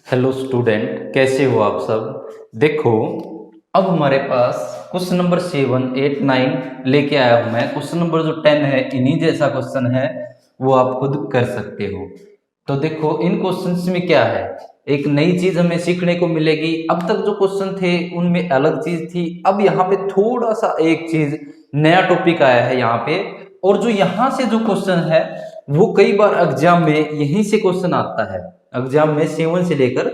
Hello student, कैसे हो आप सब। देखो, अब हमारे पास क्वेश्चन नंबर 7, 8, 9 लेके आया हूं मैं। क्वेश्चन नंबर जो 10 है, इन्हीं जैसा क्वेश्चन है, वो आप खुद कर सकते हो। तो देखो, इन क्वेश्चंस में क्या है, एक नई चीज हमें सीखने को मिलेगी। अब तक जो क्वेश्चन थे उनमें अलग चीज थी, अब यहाँ पे थोड़ा सा एक चीज नया टॉपिक आया है यहाँ पे। और जो यहाँ से जो क्वेश्चन है वो कई बार एग्जाम में यहीं से क्वेश्चन आता है। एग्जाम में 7 से लेकर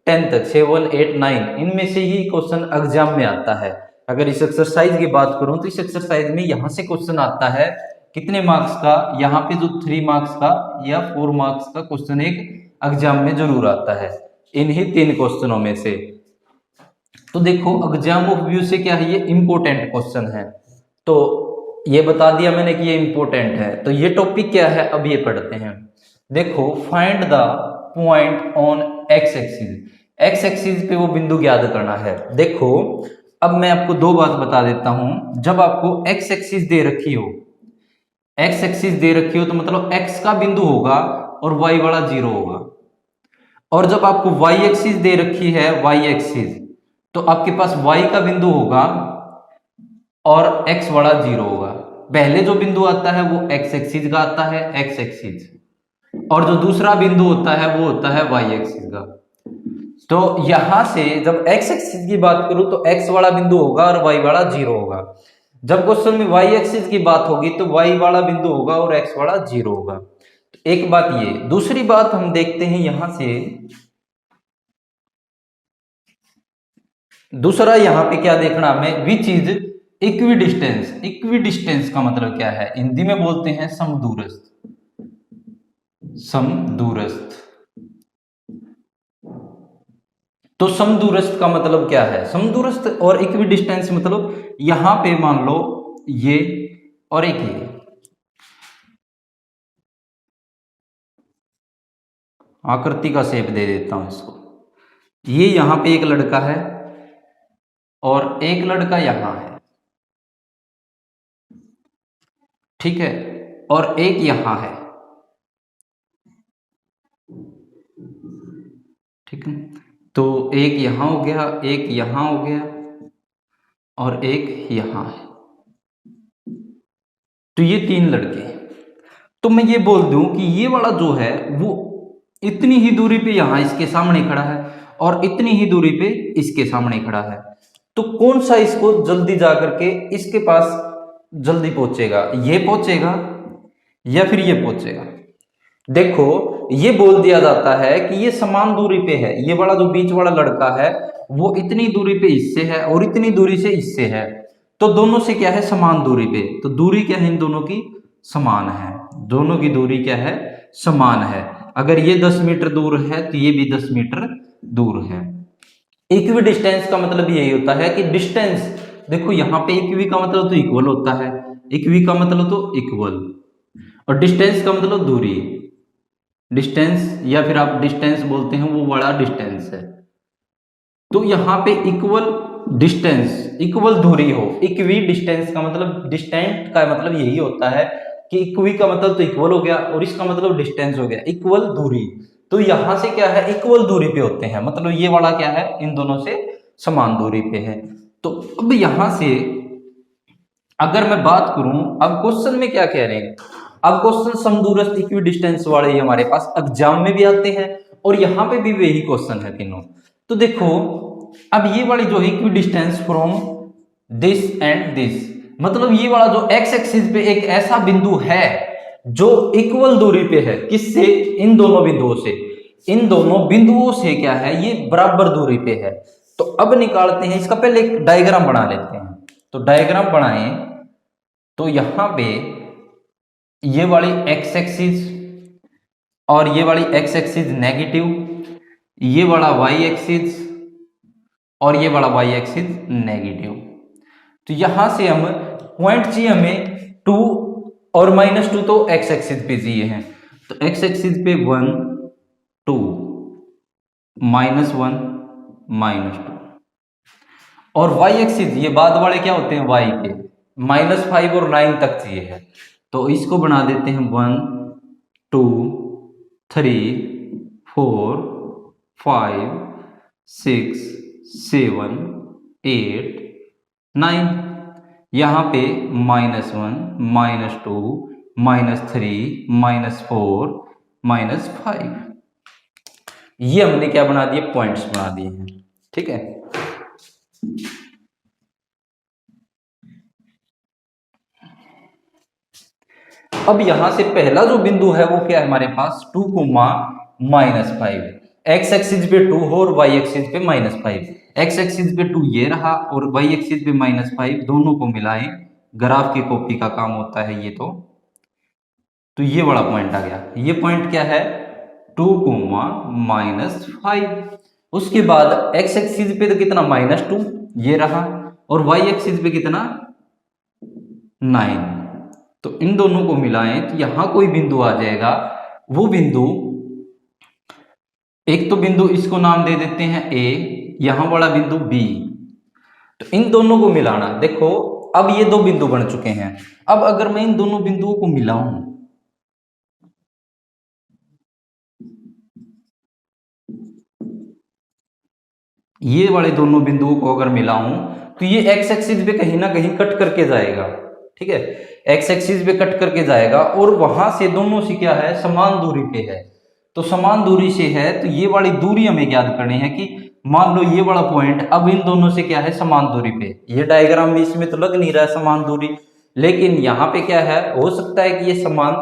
10 तक, 7, 8, 9 इनमें से ही क्वेश्चन एग्जाम में आता है। अगर इस एक्सरसाइज की बात करूं तो इस एक्सरसाइज में यहां से क्वेश्चन आता है। कितने मार्क्स का? यहाँ पे जो 3 मार्क्स का या 4 मार्क्स का क्वेश्चन एक एग्जाम में जरूर आता है, इन्हीं 3 क्वेश्चनों में से। तो देखो, एग्जाम ऑफ व्यू से क्या है, ये इंपोर्टेंट क्वेश्चन है। तो ये बता दिया मैंने कि ये इंपोर्टेंट है। तो ये टॉपिक क्या है, अब ये पढ़ते हैं। देखो, find the point on x axis. X axis पे वो बिंदु ज्ञात करना है। देखो, अब मैं आपको दो बात बता देता हूं। जब आपको एक्स एक्सिस दे रखी हो, एक्स एक्सिस दे रखी हो तो मतलब एक्स का बिंदु होगा और वाई वाला 0 होगा। और जब आपको वाई एक्सिस दे रखी है, वाई एक्सिस, तो आपके पास वाई का बिंदु होगा और एक्स वाला 0 होगा। पहले जो बिंदु आता है वो एक्स एक्सिस का आता है, एक्स एक्सिस, और जो दूसरा बिंदु होता है वो होता है वाई एक्सिस का। तो यहां से जब एक्स एक्सिस की बात करूं तो एक्स वाला बिंदु होगा और वाई वाला 0 होगा। जब क्वेश्चन में वाई एक्सिस की बात होगी तो वाई वाला बिंदु होगा और एक्स वाला 0 होगा। तो एक बात ये। दूसरी बात हम देखते हैं यहां से, दूसरा यहां पे क्या देखना हमें, which is equi distance. Equi distance का मतलब क्या है, हिंदी में बोलते हैं समदूरस्थ। समदूरस्थ। तो समदूरस्थ का मतलब क्या है, समदूरस्थ और इक्वी डिस्टेंस मतलब यहां पे मान लो ये और एक ये आकृति का शेप दे देता हूं इसको। ये यहां पे एक लड़का है और एक लड़का यहां है, ठीक है, और एक यहां है, ठीक है। तो एक यहां हो गया, एक यहां हो गया और एक यहां है। तो ये 3 लड़के हैं। तो मैं ये बोल दूं कि ये वाला जो है वो इतनी ही दूरी पे यहां इसके सामने खड़ा है और इतनी ही दूरी पे इसके सामने खड़ा है। तो कौन सा इसको जल्दी जा करके इसके पास जल्दी पहुंचेगा, ये पहुंचेगा या फिर ये पहुंचेगा। देखो, ये बोल दिया जाता है कि ये समान दूरी पे है। ये वाला जो बीच वाला लड़का है वो इतनी दूरी पे इससे है और इतनी दूरी से इससे है। तो दोनों से क्या है, समान दूरी पे। तो दूरी क्या है इन दोनों की, समान है। दोनों की दूरी क्या है, समान है। अगर ये 10 मीटर दूर है तो ये भी 10 मीटर दूर है। इक्वी डिस्टेंस का मतलब यही होता है कि डिस्टेंस, देखो यहाँ पे इक्वी का मतलब तो इक्वल होता है, इक्वी का मतलब तो इक्वल, और डिस्टेंस का मतलब दूरी। डिस्टेंस या फिर आप डिस्टेंस बोलते हैं, वो बड़ा डिस्टेंस है। तो यहाँ पे इक्वल डिस्टेंस, इक्वल दूरी हो। इक्वी डिस्टेंस का मतलब, डिस्टेंट का मतलब यही होता है कि इक्वी का मतलब तो इक्वल हो गया और इसका मतलब डिस्टेंस हो गया, इक्वल दूरी। तो यहां से क्या है, इक्वल दूरी पे होते हैं, मतलब ये वाला क्या है, इन दोनों से समान दूरी पे है। तो अब यहां से अगर मैं बात करूं, अब क्वेश्चन में क्या कह रहे हैं, अब क्वेश्चन समदूरस्थ इक्वी डिस्टेंस वाले ही हमारे पास एग्जाम में भी आते हैं और यहाँ पे भी वही क्वेश्चन है तीनों। तो देखो, अब ये वाली जो equi distance from this and this, मतलब ये वाला जो एक्स एक्सिस पे एक ऐसा बिंदु है जो इक्वल दूरी पे है, किससे, इन दोनों बिंदुओं से। इन दोनों बिंदुओं से क्या है, ये बराबर दूरी पे है। तो अब निकालते हैं इसका, पहले एक डायग्राम बना लेते हैं। तो डायग्राम बनाएं तो यहां पे ये वाली एक्स एक्सिस और ये वाली एक्स एक्सिस नेगेटिव, ये वाला वाई एक्सिस और ये वाला वाई एक्सिस नेगेटिव। तो यहां से हम पॉइंट चाहिए हमें 2 और -2, तो एक्स एक्सिस पे चाहिए हैं। तो एक्स एक्सिस पे 1 2 -1 -2, और वाई एक्सिस ये बाद वाले क्या होते हैं, वाई के -5 और 9 तक चाहिए है। तो इसको बना देते हैं 1 2 3 4 5 6 7 8 9। यहाँ पे -1 -2 -3 -4 -5, ये हमने क्या बना दिए, पॉइंट्स बना दिए हैं। ठीक है, अब यहां से पहला जो बिंदु है वो क्या है हमारे पास, 2 -5। एक्स एक्सिस पे 2 हो और वाई एक्सिस पे -5। एक्स एक्सिस पे 2 ये रहा और वाई एक्सिस पे -5, दोनों को मिलाएं, ग्राफ की कॉपी का काम होता है ये। तो ये बड़ा पॉइंट आ गया। ये पॉइंट क्या है, 2 -5। उसके बाद एक्स एक्सिस पे तो कितना, -2 ये रहा, और वाई एक्सिस पे कितना, 9। तो इन दोनों को मिलाएं तो यहां कोई बिंदु आ जाएगा। वो बिंदु, एक तो बिंदु इसको नाम दे देते हैं ए, यहां वाला बिंदु बी। तो इन दोनों को मिलाना, देखो अब ये दो बिंदु बन चुके हैं। अब अगर मैं इन दोनों बिंदुओं को मिलाऊं, ये वाले दोनों बिंदुओं को अगर मिलाऊं, तो ये एक्स एक्सिस पे कहीं ना कहीं कट करके जाएगा। ठीक है, एक्स एक्सिस पे कट करके जाएगा और वहां से दोनों से क्या है, समान दूरी पे है। तो समान दूरी से है तो ये वाली दूरी हमें याद करनी है कि मान लो ये वाला पॉइंट अब इन दोनों से क्या है, समान दूरी पे। ये डायग्राम में इसमें तो लग नहीं रहा है समान दूरी, लेकिन यहाँ पे क्या है, हो सकता है कि ये समान,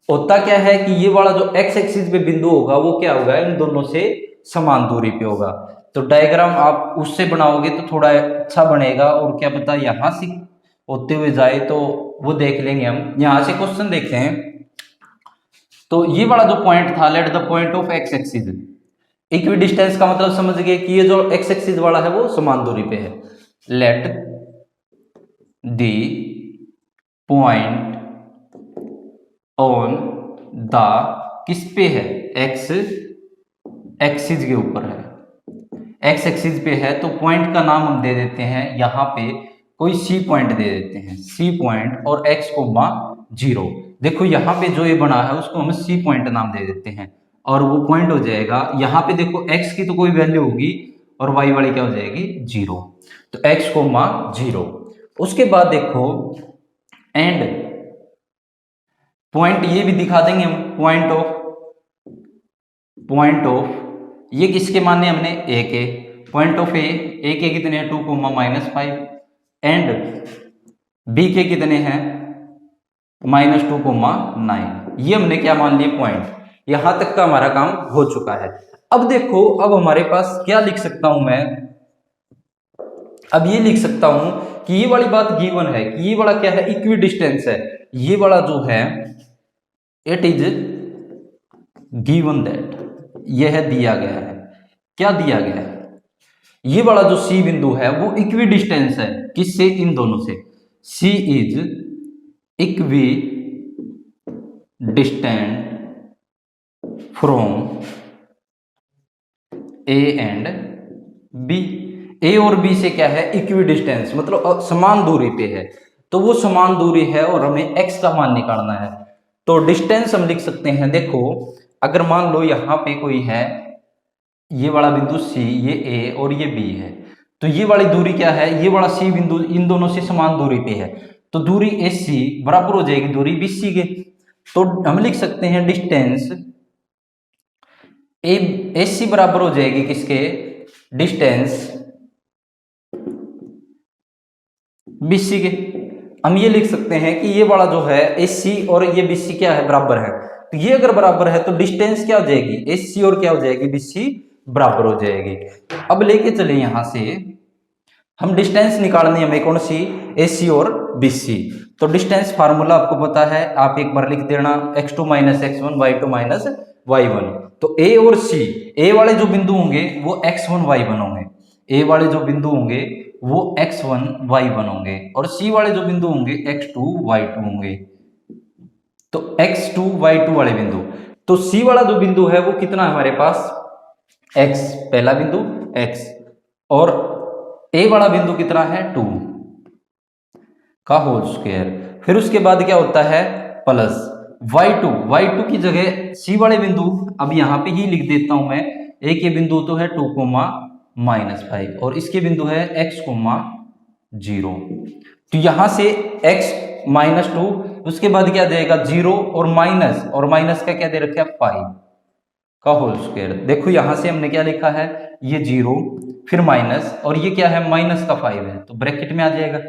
होता क्या है कि ये वाला जो एक्स एक्सिस पे बिंदु होगा वो क्या होगा, इन दोनों से समान दूरी पे होगा। तो डायग्राम आप उससे बनाओगे तो थोड़ा अच्छा बनेगा, और क्या पता यहां से होते हुए जाए, तो वो देख लेंगे हम। यहां से क्वेश्चन देखते हैं। तो ये वाला जो पॉइंट था, let the point of x axis, equi distance का मतलब समझ गए कि ये जो एक्स एक्सिस वाला है वो समान दूरी पे है। Let the point on the, किस पे है, एक्स एक्सिस के ऊपर है, एक्स एक्सिस पे है, तो पॉइंट का नाम हम दे देते हैं, यहाँ पे कोई सी पॉइंट दे देते हैं, सी पॉइंट, और एक्स को 0। देखो यहाँ पे जो ये बना है उसको हम सी पॉइंट नाम दे देते हैं, और वो पॉइंट हो जाएगा। यहाँ पे देखो एक्स की तो कोई वैल्यू होगी और वाई वाली क्या हो जाएगी, 0। तो एक्स को 0। उसके बाद देखो एंड पॉइंट ये भी दिखा देंगे हम, पॉइंट ऑफ ये किसके माने हमने, ए के, पॉइंट ऑफ ए के कितने हैं, 2 -5, एंड बी के कितने हैं, -2 9। ये हमने क्या मान लिए, पॉइंट। यहां तक का हमारा काम हो चुका है। अब देखो, अब हमारे पास क्या लिख सकता हूं मैं, अब ये लिख सकता हूं कि ये वाली बात गिवन है कि ये वाला क्या है, इक्वी डिस्टेंस है। ये वाला जो है इट इज गिवन दैट, यह दिया गया है। क्या दिया गया है, ये वाला जो सी बिंदु है वो इक्वी डिस्टेंस है, किससे, इन दोनों से। C is equidistant from A and B. A और बी से क्या है, इक्वी डिस्टेंस, मतलब समान दूरी पे है। तो वो समान दूरी है और हमें एक्स का मान निकालना है। तो डिस्टेंस हम लिख सकते हैं, देखो अगर मान लो यहाँ पे कोई है, ये वाला बिंदु सी, ये ए और ये बी है, तो ये वाली दूरी क्या है, ये वाला सी बिंदु इन दोनों से समान दूरी पे है, तो दूरी ए सी बराबर हो जाएगी दूरी बी सी के। तो हम लिख सकते हैं डिस्टेंस ए सी बराबर हो जाएगी किसके, डिस्टेंस बी सी के। हम ये लिख सकते हैं कि ये वाला जो है ए सी और ये बी सी क्या है, बराबर है। तो ये अगर बराबर है तो डिस्टेंस क्या हो जाएगी, ए सी और क्या हो जाएगी, बी सी बराबर हो जाएगी। अब लेके चले यहां से हम डिस्टेंस निकालनी है हमें, कौन सी, ए सी और बी सी। तो डिस्टेंस फार्मूला आपको पता है, आप एक बार लिख देना, x2 - x1 y2 - y1। तो ए और सी, ए वाले जो बिंदु होंगे वो x1 y1 होंगे, ए वाले जो बिंदु होंगे वो x1 y1 होंगे, और सी वाले जो बिंदु होंगे x2 y2 होंगे। तो x2 y2 वाले बिंदु, तो सी वाला जो बिंदु है वो कितना है हमारे पास, x, पहला बिंदु x, और ए वाला बिंदु कितना है, 2 का होल स्क्वायर। फिर उसके बाद क्या होता है, प्लस y2 की जगह सी वाले बिंदु, अब यहां पे ही लिख देता हूं मैं, एक ये बिंदु तो है 2,-5 और इसके बिंदु है x,0। तो यहां से x-2, उसके बाद क्या जाएगा 0 और माइनस का क्या दे रखा है 5 का होल स्क्वायर। देखो यहां से हमने क्या लिखा है, ये 0 फिर माइनस और ये क्या है माइनस का 5 है, तो ब्रैकेट में आ जाएगा।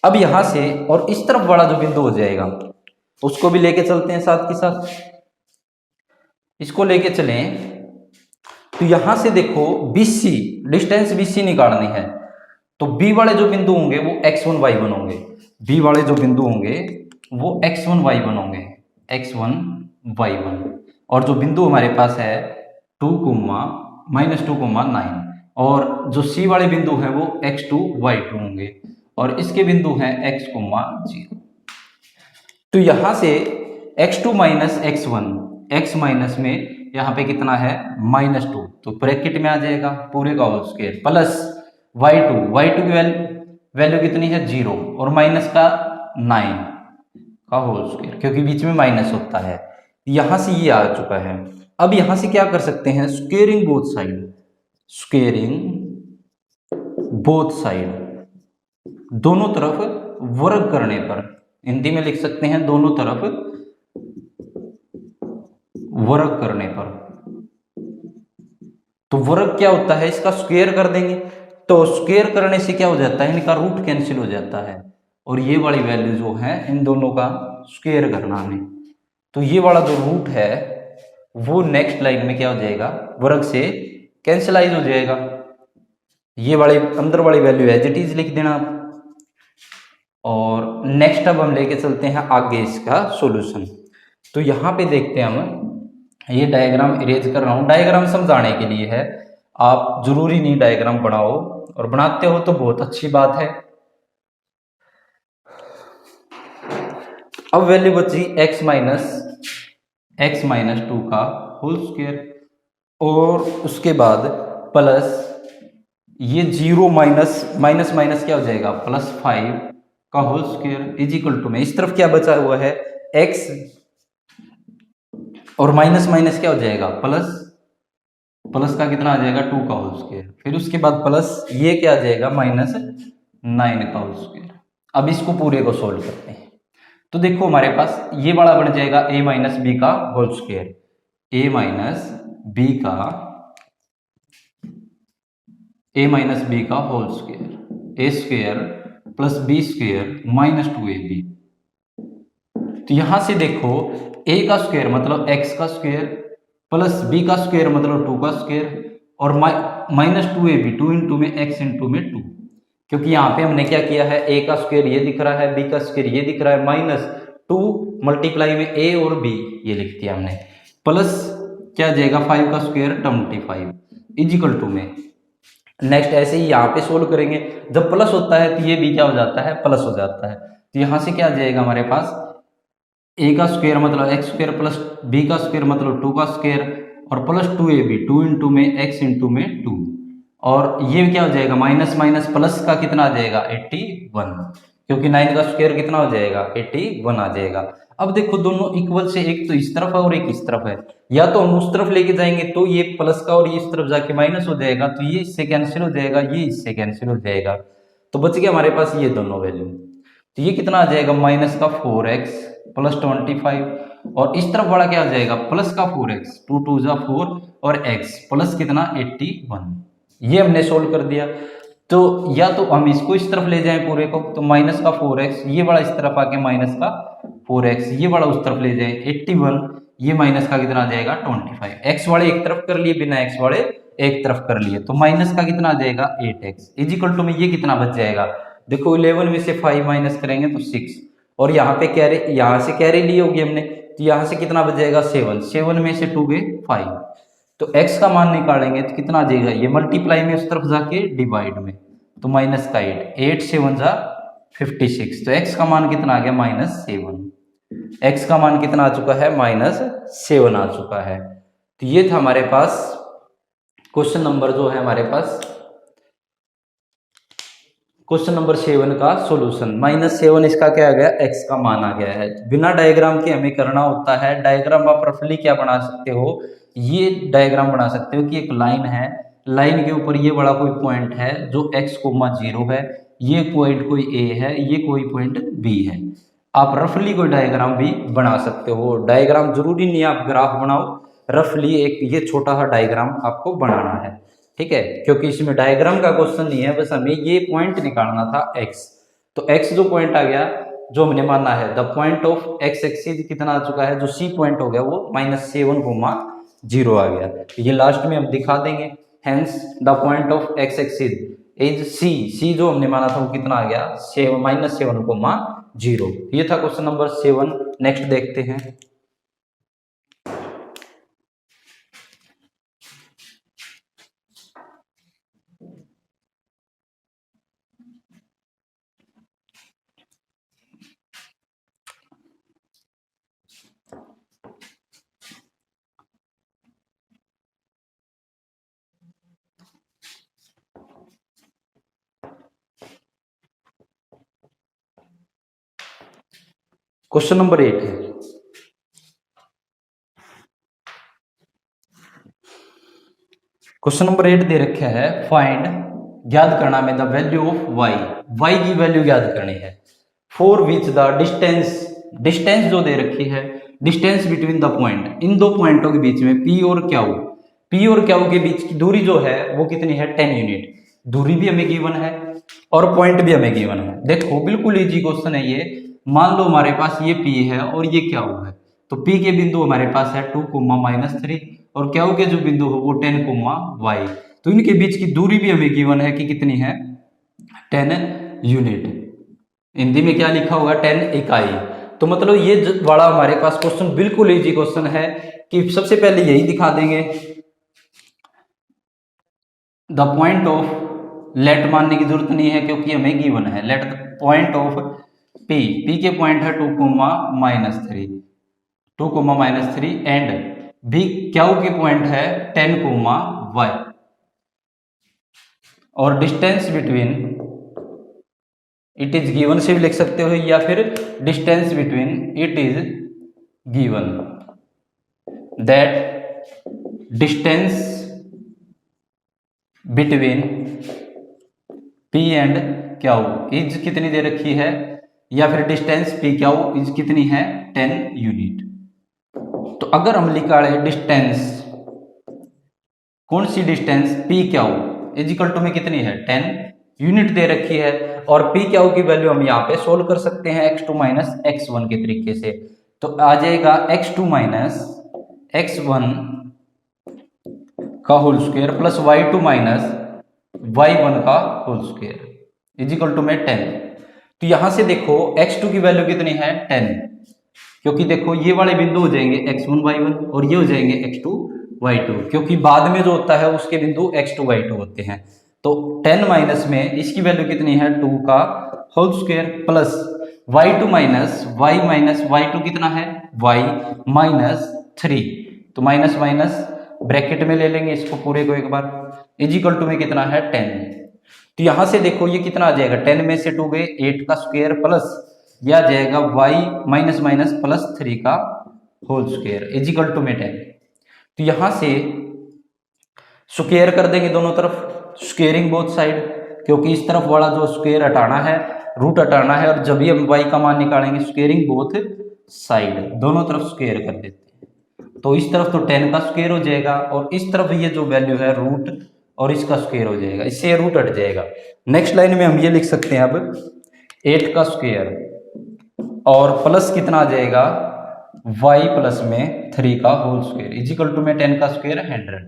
अब यहां से और इस तरफ वाला जो बिंदु हो जाएगा उसको भी लेके चलते हैं साथ के साथ, इसको लेके चलें। तो यहां से देखो BC, डिस्टेंस BC निकालनी है, तो B वाले जो बिंदु होंगे वो x1 y1 होंगे, B वाले जो बिंदु होंगे वो x1 y1 होंगे, x1 y1। और जो बिंदु हमारे पास है 2,-2,9 और जो C वाले बिंदु है वो x2 y2 होंगे और इसके बिंदु हैं x,0। तो यहां से x2 minus x1, x minus में यहाँ पे कितना है -2, तो ब्रैकेट में आ जाएगा पूरे का होल स्क्वायर प्लस y2 की वैल्यू कितनी है 0 और माइनस का 9 का होल स्क्वायर, क्योंकि बीच में माइनस होता है। यहां से ये आ चुका है। अब यहां से क्या कर सकते हैं, स्क्वेयरिंग बोथ साइड, दोनों तरफ वर्ग करने पर, हिंदी में लिख सकते हैं दोनों तरफ वर्ग करने पर। तो वर्ग क्या होता है, इसका स्क्वायर कर देंगे, तो स्क्वायर करने से क्या हो जाता है, इनका रूट कैंसिल हो जाता है और ये वाली वैल्यू जो है इन दोनों का स्क्वायर करना हमें, तो ये वाला जो रूट है वो नेक्स्ट लाइन में क्या हो जाएगा, वर्ग से कैंसिलाइज हो जाएगा। ये वाली अंदर वाली वैल्यू एज इट इज लिख देना आप। और नेक्स्ट अब हम लेके चलते हैं आगे इसका सॉल्यूशन। तो यहाँ पे देखते हैं हम, ये डायग्राम इरेज कर रहा हूं, डायग्राम समझाने के लिए है, आप जरूरी नहीं डायग्राम बनाओ, और बनाते हो तो बहुत अच्छी बात है। अब वैल्यू बची x-2 का होल स्क्वायर और उसके बाद प्लस ये 0 माइनस क्या हो जाएगा +5 का whole square is equal to में इस तरफ क्या बचा हुआ है x और माइनस क्या हो जाएगा प्लस का कितना आ जाएगा 2 का होल स्क्वायर, फिर उसके बाद प्लस ये क्या आ जाएगा -9 का होल स्क्वायर। अब इसको पूरे को सोल्व करते हैं। तो देखो हमारे पास ये वाला बन जाएगा a - b का होल स्क्वायर, a - b का whole square, a square plus b square -2ab। तो यहां से देखो a का स्क्वायर मतलब x का स्क्वायर प्लस b का स्क्वायर मतलब 2 का स्क्वायर और -2ab, 2 इंटू में x इंटू में 2, क्योंकि यहाँ पे हमने क्या किया है, a का स्क्वायर ये दिख रहा है, b का स्क्वायर ये दिख रहा है, -2 मल्टीप्लाई में a और b ये लिख दिया हमने, प्लस क्या जाएगा 5 का स्क्वायर 25 इज इक्वल टू में। नेक्स्ट ऐसे ही यहाँ पे सोल्व करेंगे, जब प्लस होता है तो ये भी क्या हो जाता है प्लस हो जाता है। तो यहाँ से क्या आ जाएगा हमारे पास, a का स्क्वायर मतलब x स्क्वायर प्लस b का स्क्वायर मतलब 2 का स्क्वायर और प्लस 2ab, 2 इंटू में x इंटू में 2, और ये क्या हो जाएगा माइनस प्लस का कितना आ जाएगा 81, क्योंकि 9 का स्क्वायर कितना हो जाएगा 81 आ जाएगा। अब देखो दोनों इक्वल से, एक तो इस तरफ है और एक इस तरफ है, या तो हम उस तरफ लेके जाएंगे तो ये प्लस का और ये इस तरफ जाके माइनस हो जाएगा, तो ये इससे कैंसिल हो जाएगा, ये इससे कैंसिल हो जाएगा, तो बच गया हमारे पास ये दोनों वैल्यू। तो ये कितना आ जाएगा -4x प्लस 25 और इस तरफ वाला क्या आ जाएगा प्लस का 4x, 2 2 जा 4 और x प्लस कितना 81। ये हमने सोल्व कर दिया। तो या तो हम इसको इस तरफ ले जाएं पूरे को, तो माइनस का 4x, ये वाला इस तरफ आके माइनस का 4x, ये वाला उस तरफ ले जाए 81, ये माइनस का कितना आ जाएगा 25, x वाले एक तरफ कर लिए, बिना x वाले एक तरफ कर लिए, तो माइनस का कितना आ जाएगा 8x इज इक्वल टू में ये कितना बच जाएगा, देखो 11 में से 5 माइनस करेंगे तो 6, और यहाँ पे कैरी, यहाँ से कैरी ली होगी हमने, तो यहाँ से कितना बच जाएगा 7 में से 2 गए 5, तो x का मान निकालेंगे तो कितना आ जाएगा, ये मल्टीप्लाई में उस तरफ जाके डिवाइड में, तो माइनस का 8 7 जा 56, तो x का मान कितना आ गया -7, x का मान कितना आ चुका है -7 आ चुका है। तो ये था हमारे पास क्वेश्चन नंबर जो है हमारे पास क्वेश्चन नंबर 7 का सॉल्यूशन। -7 इसका क्या आ गया, x का मान आ गया है। बिना डायग्राम के हमें करना होता है। डायग्राम आप रफली क्या बना सकते हो, ये डायग्राम बना सकते हो कि एक लाइन है, लाइन के ऊपर ये बड़ा कोई पॉइंट है जो x,0 है, ये पॉइंट कोई a है, ये कोई पॉइंट b है। आप रफली कोई डायग्राम भी बना सकते हो, डायग्राम जरूरी नहीं है आप ग्राफ बनाओ, रफली एक ये छोटा सा डायग्राम आपको बनाना है, ठीक है, क्योंकि इसमें डायग्राम का क्वेश्चन नहीं है, बस हमें ये पॉइंट निकालना था x। तो x जो पॉइंट आ गया, जो हमने माना है the point of x axis कितना आ चुका है, जो c पॉइंट हो गया वो -7,0 आ गया। तो ये लास्ट में हम दिखा देंगे। Hence the point of x axis is c जो हमने माना था वो कितना आ गया, -7,0। ये था क्वेश्चन नंबर 7। नेक्स्ट देखते हैं। क्वेश्चन नंबर 8 है। क्वेश्चन नंबर 8 दे रखा है, फाइंड, ज्ञात करना में द वैल्यू ऑफ y की वैल्यू ज्ञात करनी है, फॉर विच द डिस्टेंस जो दे रखी है, डिस्टेंस बिटवीन द पॉइंट, इन दो पॉइंटों के बीच में p और क्यू के बीच की दूरी जो है वो कितनी है, 10 यूनिट। दूरी भी हमें गिवन है और पॉइंट भी हमें गिवन है। देखो बिल्कुल इजी क्वेश्चन है ये। मान लो हमारे पास ये p है और ये क्यू है, तो p के बिंदु हमारे पास है 2,-3 और क्यू के जो बिंदु है वो 10,y। तो इनके बीच की दूरी भी हमें गिवन है कि कितनी है, 10 यूनिट। हिंदी में क्या लिखा होगा, 10 इकाई। तो मतलब ये वाला हमारे पास क्वेश्चन बिल्कुल इजी क्वेश्चन है कि सबसे पहले यही दिखा देंगे, द पॉइंट ऑफ, लेट मानने की जरूरत नहीं है क्योंकि हमें गिवन है, let the point of p के पॉइंट है 2,-3 एंड भी क्यू के पॉइंट है 10,y और distance between, it is given से भी लिख सकते हो या फिर distance between, it is given that distance between p and Q is कितनी दे रखी है, या फिर डिस्टेंस p क्यू इज कितनी है, 10 यूनिट। तो अगर हम निकाले डिस्टेंस, कौन सी distance, p Q is equal to में कितनी है, 10 यूनिट दे रखी है, और p क्यू की वैल्यू हम यहाँ पे सोल्व कर सकते हैं x2 माइनस x1 के तरीके से। तो आ जाएगा x2 माइनस x1 का whole square plus y2 minus y1 का whole square is equal to में 10। तो यहां से देखो x2 की वैल्यू कितनी है, 10, क्योंकि देखो ये वाले बिंदु हो जाएंगे x1 y1 और ये हो जाएंगे x2 y2, क्योंकि बाद में जो होता है उसके बिंदु x2 y2 होते हैं। तो 10 माइनस में इसकी वैल्यू कितनी है, 2 का whole square plus y2 minus y2 कितना है, y माइनस 3। तो माइनस माइनस ब्रैकेट में ले लेंगे इसको पूरे को एक बार, इज इक्वल टू में कितना है, 10। तो यहां से देखो ये कितना आ जाएगा, 10 में से 2 गए, 8 का स्क्वायर प्लस यह आ जाएगा y माइनस माइनस प्लस 3 का whole square is equal to में 10। तो यहां से स्क्वायर कर देंगे दोनों तरफ, स्क्वेयरिंग बोथ साइड, क्योंकि इस तरफ वाला जो स्क्वायर हटाना है, रूट हटाना है, और जब भी हम y का मान निकालेंगे स्क्वेयरिंग बोथ साइड, दोनों तरफ स्क्वायर कर देते हैं। तो इस तरफ तो 10 का स्क्वायर हो जाएगा और इस तरफ ये जो वैल्यू है रूट और इसका स्क्वायर हो जाएगा, इससे रूट हट जाएगा। नेक्स्ट लाइन में हम ये लिख सकते हैं अब 8 का स्क्वायर और प्लस कितना आ जाएगा, y प्लस में 3 का whole square is equal to में 10 का स्क्वायर 100,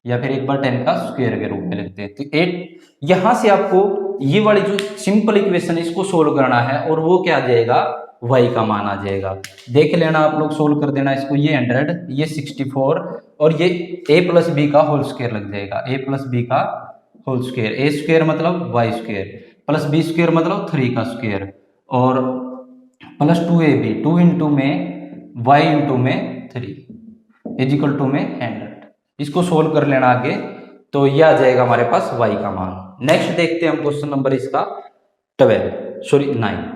या फिर एक बार 10 का स्क्वायर के रूप में लिखते हैं। तो 8 यहां से आपको ये वाली जो सिंपल इक्वेशन इसको सोल्व करना है और वो क्या आ जाएगा, y का मान आ जाएगा। देख लेना आप लोग, सोल्व कर देना इसको, ये 100, ये 64 और ये a प्लस बी का होल स्क्वायर लग जाएगा, a प्लस बी का होल स्क्वायर, a स्क्वायर मतलब y square plus b square मतलब 3 का स्क्वायर और प्लस 2ab, 2 इंटू में y इंटू में 3 इज इक्वल टू में 100। इसको सोल्व कर लेना आगे, तो यह आ जाएगा हमारे पास y का मान। नेक्स्ट देखते हैं हम क्वेश्चन नंबर इसका 9।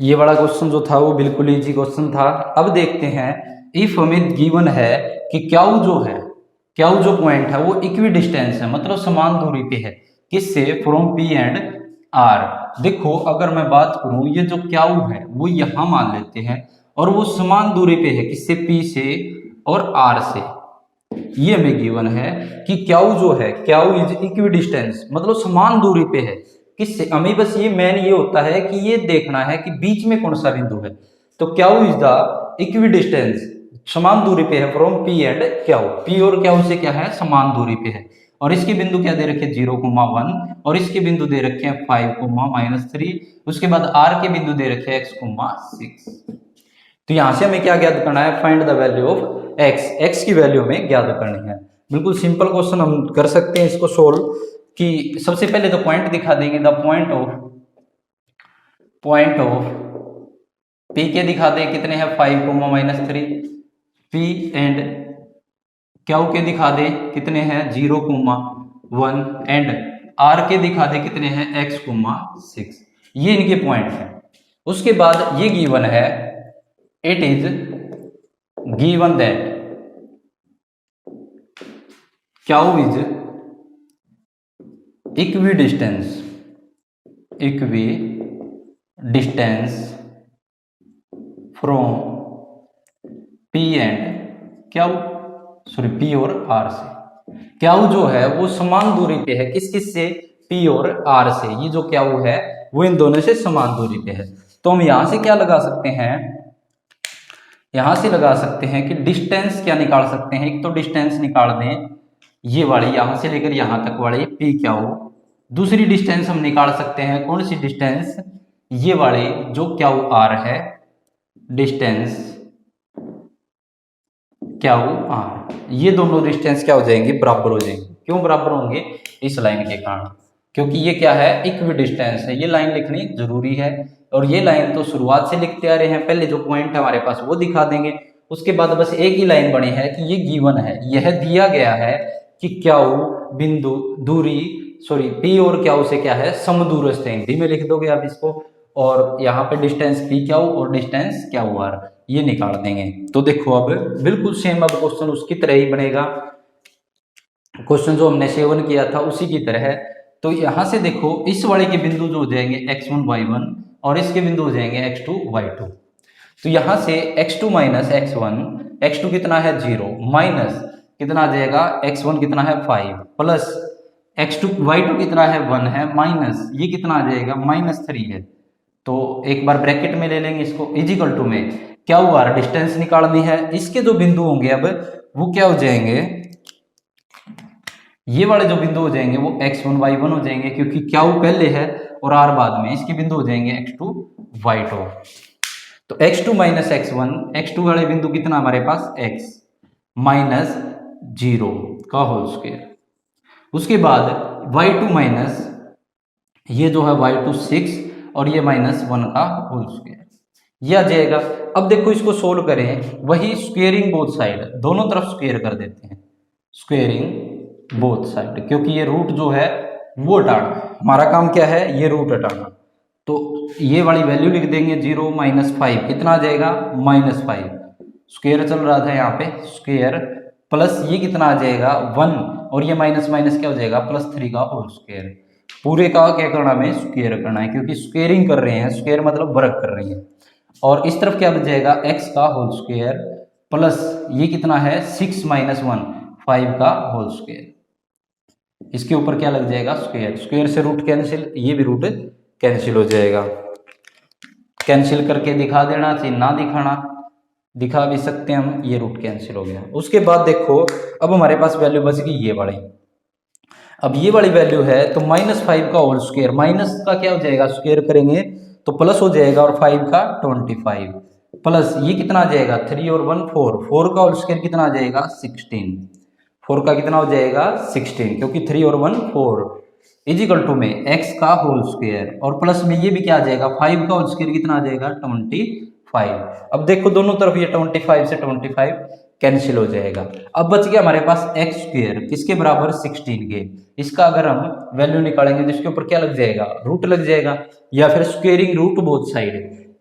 ये वाला क्वेश्चन जो था वो बिल्कुल इजी क्वेश्चन था। अब देखते हैं, इफ हमें गिवन है कि क्याऊ जो है, क्याऊ जो पॉइंट है वो इक्वी डिस्टेंस है, मतलब समान दूरी पे है, किससे, फ्रॉम पी एंड आर। देखो अगर मैं बात करूं, ये जो क्याऊ है वो यहां मान लेते हैं और वो समान दूरी पे है, किससे, पी से और आर से। ये हमें गिवन है कि क्याऊ जो है, क्याऊ इज इक्वी डिस्टेंस, मतलब समान दूरी पे है, किससे, हमें बस ये मेन ये होता है कि ये देखना है कि बीच में कौन सा बिंदु है। तो क्याऊ इज द इक्वी डिस्टेंस, समान दूरी पे है फ्रॉम पी एंड क्याऊ, पी और क्याऊ से क्या है, समान दूरी पे है। और इसके बिंदु क्या दे रखे, 0,1, और इसके बिंदु दे रखे हैं 5,-3, उसके बाद आर के बिंदु दे रखे हैं x,6। तो यहां से हमें क्या ज्ञात करना है, find the value of x, x की वैल्यू हमें ज्ञात करनी है। बिल्कुल सिंपल क्वेश्चन हम कर सकते हैं इसको सोल्व, कि सबसे पहले तो पॉइंट दिखा देंगे, द पॉइंट ऑफ p के दिखा दें कितने हैं, 5,-3, p एंड क्यू के दिखा दें कितने हैं, 0,1, एंड r के दिखा दें कितने हैं, x,6। ये इनके पॉइंट हैं। उसके बाद ये गिवन है, it is given that Q is equidistance from P and Q, sorry P और आर से। क्याऊ जो है वो समान दूरी पे है, किस किस से, पी और आर से। ये जो क्याऊ है वो इन दोनों से समान दूरी पे है। तो हम यहां से क्या लगा सकते हैं, यहां से लगा सकते हैं कि डिस्टेंस क्या निकाल सकते हैं। एक तो डिस्टेंस निकाल दें ये वाली, यहां से लेकर यहां तक वाली पी क्याऊ। दूसरी डिस्टेंस हम निकाल सकते हैं, कौन सी डिस्टेंस, ये वाली जो क्याऊ आर है, डिस्टेंस क्याऊ आर। ये दोनों डिस्टेंस क्या हो जाएंगे, बराबर हो जाएंगे। क्यों बराबर होंगे, इस लाइन के कारण, क्योंकि ये क्या है, इक्वी डिस्टेंस है। ये लाइन लिखनी जरूरी है, और ये लाइन तो शुरुआत से लिखते आ रहे हैं। पहले जो पॉइंट है हमारे पास वो दिखा देंगे, उसके बाद बस एक ही लाइन बनी है कि ये गिवन है, यह दिया गया है कि क्याऊ बिंदु दूरी, सॉरी पी और क्याऊ से क्या है, समदूरस्थ है। हिंदी में लिख दोगे आप इसको, और यहाँ पे डिस्टेंस पी क्याऊ और डिस्टेंस क्याऊ आर ये निकाल देंगे। तो देखो अब बिल्कुल सेम, अब क्वेश्चन उसकी तरह ही बनेगा, क्वेश्चन जो हमने सेवन किया था उसी की तरह है। तो यहां से देखो, इस वाले के बिंदु जो हो जाएंगे x1 y1, और इसके बिंदु हो जाएंगे x2 y2। तो यहां से x2 माइनस x1, x2 कितना है 0, माइनस कितना आ जाएगा x1 कितना है 5, प्लस x2 y2 कितना है 1 है, माइनस ये कितना आ जाएगा -3 है। तो एक बार ब्रैकेट में ले लेंगे इसको, इजिकल टू में क्या हुआ, डिस्टेंस निकालनी है। इसके जो बिंदु होंगे अब वो क्या हो जाएंगे, ये वाले जो बिंदु हो जाएंगे वो x1 y1 हो जाएंगे, क्योंकि क्याऊ पहले है और आर बाद में। इसके बिंदु हो जाएंगे x2 y2। तो x2 माइनस x1, x2 वाले बिंदु कितना हमारे पास x माइनस 0 का होल स्क्वायर। उसके बाद y2 माइनस ये जो है y2 6, और ये -1 का होल स्क्वायर, ये आ जाएगा। अब देखो इसको सोल्व करें, वही स्क्वेयरिंग बोथ साइड, दोनों तरफ स्क्वेयर कर देते हैं, स्क्वेयरिंग बोथ साइड, क्योंकि ये रूट जो है वो हटाना, हमारा काम क्या है, ये रूट हटाना। तो ये वाली वैल्यू लिख देंगे, 0 - 5 कितना आ जाएगा, -5, स्क्वेयर चल रहा था यहाँ पे, स्क्वेयर प्लस ये कितना आ जाएगा 1, और ये माइनस माइनस क्या हो जाएगा +3 का होल स्क्वायर। पूरे का क्या करना है, स्क्वेयर करना है, क्योंकि स्क्वेयरिंग कर रहे हैं, स्क्वेयर मतलब वर्ग कर रही है। और इस तरफ क्या बच जाएगा, x का होल स्क्वायर प्लस ये कितना है 6 - 1 5 का होल स्क्वायर। इसके ऊपर क्या लग जाएगा, स्क्वायर, स्क्वायर से रूट कैंसिल, ये भी रूट कैंसिल हो जाएगा। कैंसिल करके दिखा देना, चाहिए ना दिखाना, दिखा भी सकते हैं हम, ये रूट कैंसिल हो गया। उसके बाद देखो अब हमारे पास वैल्यू बच गई ये वाली। अब ये वाली वैल्यू है तो -5 का होल स्क्वायर, माइनस का क्या हो जाएगा, स्क्वायर करेंगे तो प्लस हो जाएगा, और 5 का 25 प्लस ये कितना आ जाएगा 3 और 1 4, 4 का होल स्क्वायर कितना आ जाएगा 16, 4 का कितना हो जाएगा 16, क्योंकि 3 और 1 4 इजिकल टू में x का होल स्क्वायर, और प्लस में ये भी क्या आ जाएगा 5 का होल स्क्वायर कितना आ जाएगा 25। अब देखो दोनों तरफ ये 25 से 25 कैंसिल हो जाएगा। अब बच गया हमारे पास एक्स स्क्वायर, किसके बराबर 16 के। इसका अगर हम वैल्यू निकालेंगे तो इसके ऊपर क्या लग जाएगा, रूट लग जाएगा, या फिर स्क्वेयरिंग रूट बोथ साइड,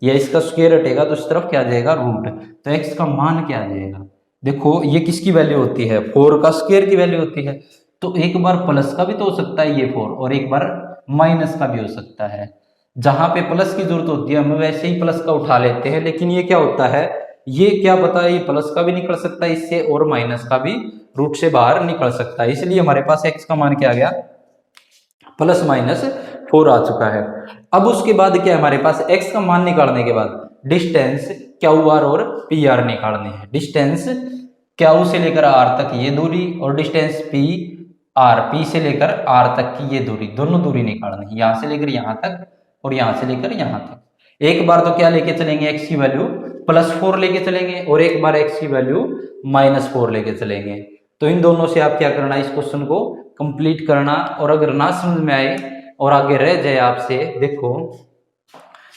या इसका स्क्वायर हटेगा तो इस तरफ क्या आ जाएगा रूट। तो x का मान क्या आ जाएगा, देखो ये किसकी वैल्यू होती है, 4 का स्क्वायर की वैल्यू होती है। तो एक बार प्लस का भी तो हो सकता है ये 4, और एक बार माइनस का भी हो सकता है। जहां पे प्लस की जरूरत होती है हम वैसे ही प्लस का उठा लेते हैं, लेकिन ये क्या होता है, ये क्या पता है, ये प्लस का भी निकल सकता है इससे और माइनस का भी रूट से बाहर निकल सकता है। इसलिए हमारे पास x का मान क्या आ गया, प्लस माइनस 4 आ चुका है। अब उसके बाद क्या है, हमारे पास x का मान निकालने के बाद डिस्टेंस क्यू आर और पी आर निकालने हैं। डिस्टेंस क्यू से लेकर आर तक ये दूरी, और डिस्टेंस पी से लेकर आर तक की ये दूरी, दोनों दूरी निकालनी है, यहां से लेकर यहां तक और यहां से लेकर यहां तक। एक बार तो क्या लेके चलेंगे, x की वैल्यू +4 लेके चलेंगे, और एक बार x की वैल्यू -4 लेके चलेंगे। तो इन दोनों से आप क्या करना, इस क्वेश्चन को कंप्लीट करना, और अगर ना समझ में आए और आगे रह जाए आपसे, देखो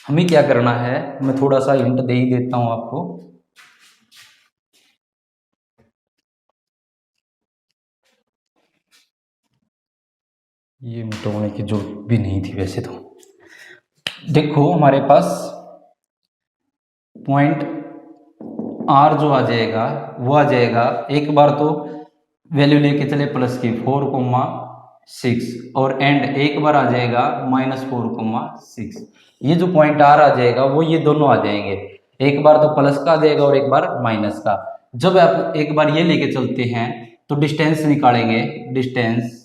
हमें क्या करना है, मैं थोड़ा सा हिंट दे ही देता हूं आपको। ये मिटाने की जरूरत भी नहीं थी वैसे तो। देखो हमारे पास पॉइंट आर जो आ जाएगा वो आ जाएगा, एक बार तो वैल्यू लेके चले प्लस की 4,6, और एंड एक बार आ जाएगा -4,6। ये जो पॉइंट आर आ जाएगा वो ये दोनों आ जाएंगे, एक बार तो प्लस का आ जाएगा और एक बार माइनस का। जब आप एक बार ये लेके चलते हैं तो डिस्टेंस निकालेंगे, डिस्टेंस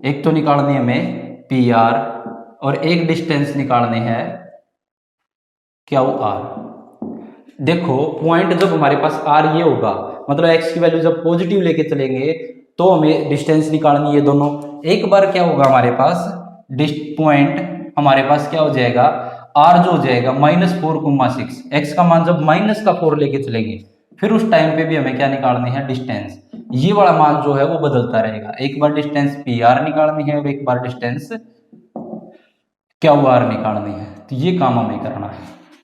एक तो निकालनी है हमें पी आर, और एक डिस्टेंस निकालने हैं क्यू आर। देखो पॉइंट जब हमारे पास आर ये होगा, मतलब x की वैल्यू जब पॉजिटिव लेके चलेंगे तो हमें डिस्टेंस निकालनी है दोनों। एक बार क्या होगा हमारे पास पॉइंट हमारे पास क्या हो जाएगा, r जो हो जाएगा -4,6। x का मान जब -4 लेके चलेंगे फिर उस टाइम पे भी हमें क्या निकालनी है, डिस्टेंस। ये वाला मान जो है वो बदलता रहेगा, एक बार डिस्टेंस पी आर निकालनी है और एक बार डिस्टेंस क्यू आर निकालनी है। तो ये काम हमें करना है,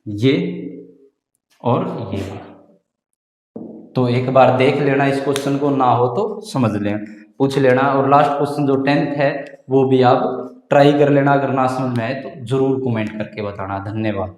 ये और ये। तो एक बार देख लेना इस क्वेश्चन को, ना हो तो समझ लें, पूछ लेना। और लास्ट क्वेश्चन जो 10th है वो भी आप ट्राई कर लेना, अगर ना समझ में आए तो जरूर कमेंट करके बताना। धन्यवाद।